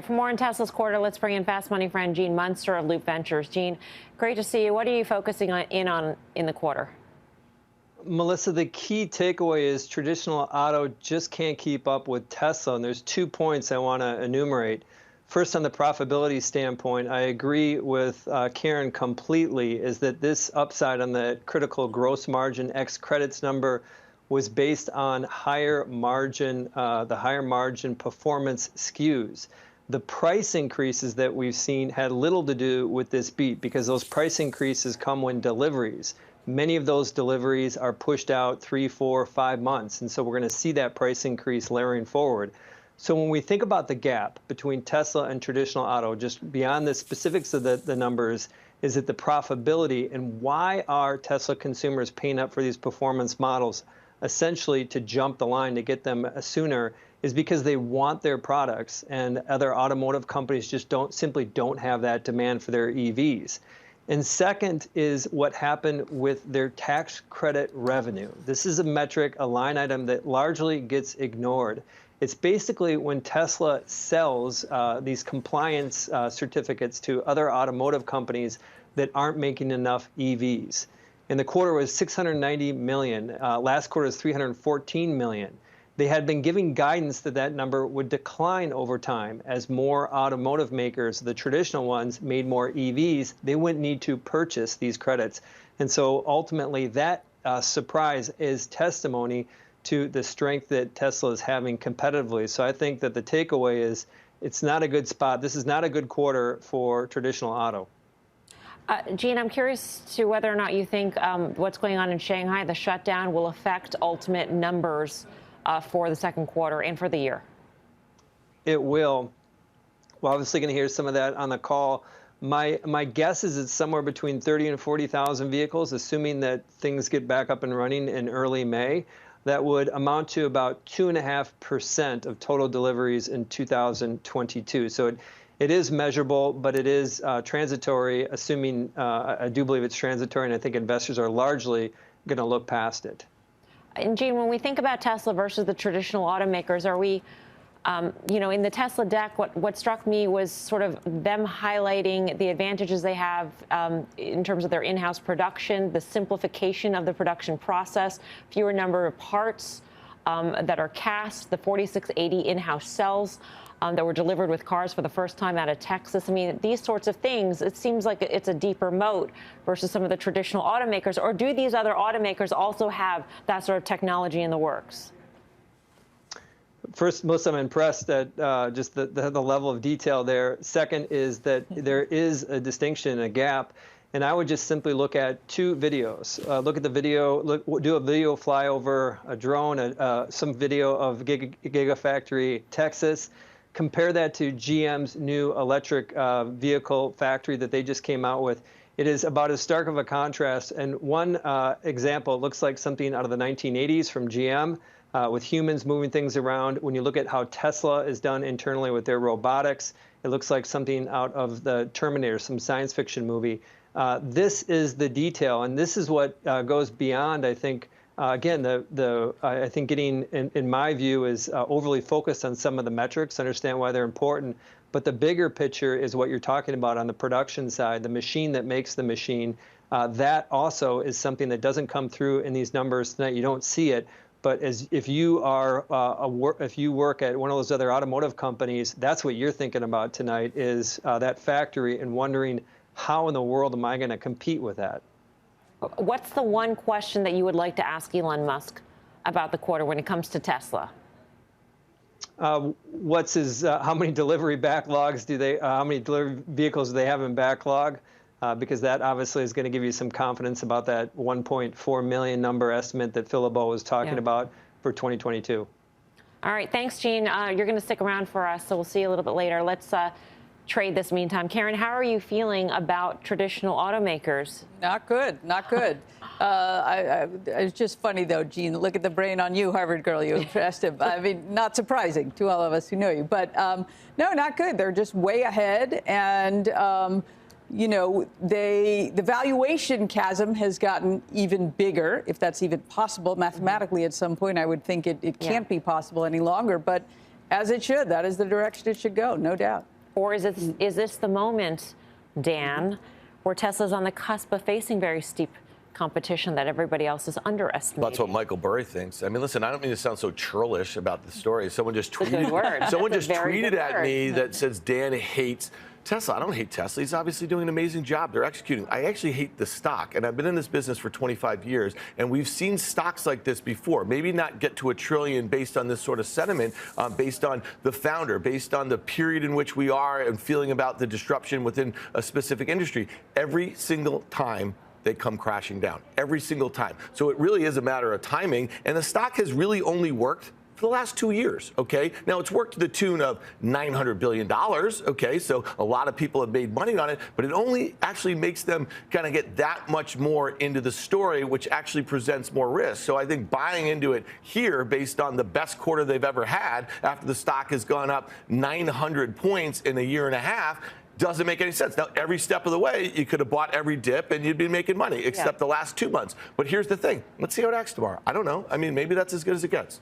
For more on Tesla's quarter, let's bring in Fast Money friend Gene Munster of Loop Ventures. Gene, great to see you. What are you focusing on in the quarter? Melissa, the key takeaway is traditional auto just can't keep up with Tesla, and there's 2 points I want to enumerate. First, on the profitability standpoint, I agree with Karen completely, is that this upside on the critical gross margin X credits number was based on higher margin, the higher margin performance SKUs. The price increases that we've seen had little to do with this beat because those price increases come when deliveries. Many of those deliveries are pushed out 3, 4, 5 months, and so we're going to see that price increase layering forward. So when we think about the gap between Tesla and traditional auto, just beyond the specifics of the numbers, is it the profitability, and why are Tesla consumers paying up for these performance models? Essentially, to jump the line to get them sooner is because they want their products, and other automotive companies just simply don't have that demand for their EVs. And second is what happened with their tax credit revenue. This is a metric, a line item that largely gets ignored. It's basically when Tesla sells these compliance certificates to other automotive companies that aren't making enough EVs. And the quarter was $690 million. Last quarter was $314 million. They had been giving guidance that that number would decline over time as more automotive makers, the traditional ones, made more EVs. They wouldn't need to purchase these credits. And so ultimately, that surprise is testimony to the strength that Tesla is having competitively. So I think that the takeaway is it's not a good spot. This is not a good quarter for traditional auto. Gene, I'm curious to whether or not you think what's going on in Shanghai, the shutdown, will affect ultimate numbers for the second quarter and for the year. It will. We're obviously going to hear some of that on the call. My guess is it's somewhere between 30 and 40,000 vehicles, assuming that things get back up and running in early May. That would amount to about 2.5% of total deliveries in 2022. So it is measurable, but it is transitory, assuming I do believe it's transitory, and I think investors are largely going to look past it. And Gene, when we think about Tesla versus the traditional automakers, are we, in the Tesla deck, what struck me was sort of them highlighting the advantages they have in terms of their in-house production, the simplification of the production process, fewer number of parts that are cast, the 4680 in-house cells that were delivered with cars for the first time out of Texas. I mean, these sorts of things, it seems like it's a deeper moat versus some of the traditional automakers. Or do these other automakers also have that sort of technology in the works? First, Melissa, I'm impressed at just the level of detail there. Second is that there is a distinction, a gap. And I would just simply look at 2 videos. Look at the video, do a video flyover, a drone, some video of Gigafactory Texas. Compare that to GM's new electric vehicle factory that they just came out with. It is about as stark of a contrast. And one example looks like something out of the 1980s from GM with humans moving things around. When you look at how Tesla is done internally with their robotics, it looks like something out of the Terminator, some science fiction movie. This is the detail, and this is what goes beyond, I think, again, I think getting, in my view, is overly focused on some of the metrics, understand why they're important. But the bigger picture is what you're talking about on the production side, the machine that makes the machine. That also is something that doesn't come through in these numbers tonight. You don't see it. But if you work at one of those other automotive companies, that's what you're thinking about tonight is that factory and wondering how in the world am I going to compete with that? What's the one question that you would like to ask Elon Musk about the quarter when it comes to Tesla? What's his? How many delivery backlogs do they? How many delivery vehicles do they have in backlog? Because that obviously is going to give you some confidence about that 1.4 million number estimate that Phil LeBeau was talking about for 2022. All right, thanks, Gene. You're going to stick around for us, so we'll see you a little bit later. Let's trade this meantime. Karen, how are you feeling about traditional automakers? Not good, not good. It's just funny, though, Gene. Look at the brain on you, Harvard girl. You impressed him. I mean, not surprising to all of us who know you. But no, not good. They're just way ahead. And, the valuation chasm has gotten even bigger, if that's even possible. Mathematically, at some point, I would think it can't be possible any longer. But As it should. That is the direction it should go, no doubt. Or is this the moment, Dan, where Tesla's on the cusp of facing very steep competition that everybody else is underestimating? That's what Michael Burry thinks. I mean, listen, I don't mean to sound so churlish about the story. Someone just tweeted, at me that says Dan hates Tesla. I don't hate Tesla. He's obviously doing an amazing job. They're executing. I actually hate the stock. And I've been in this business for 25 years, and we've seen stocks like this before. Maybe not get to $1 trillion based on this sort of sentiment, based on the founder, based on the period in which we are and feeling about the disruption within a specific industry. Every single time they come crashing down, every single time. So it really is a matter of timing. And the stock has really only worked for the last 2 years, okay? Now, it's worked to the tune of $900 billion, okay? So a lot of people have made money on it, but it only actually makes them kind of get that much more into the story, which actually presents more risk. So I think buying into it here based on the best quarter they've ever had after the stock has gone up 900 points in a year and a half doesn't make any sense. Now, every step of the way, you could have bought every dip and you'd be making money, except the last 2 months. But here's the thing. Let's see how it acts tomorrow. I don't know. I mean, maybe that's as good as it gets.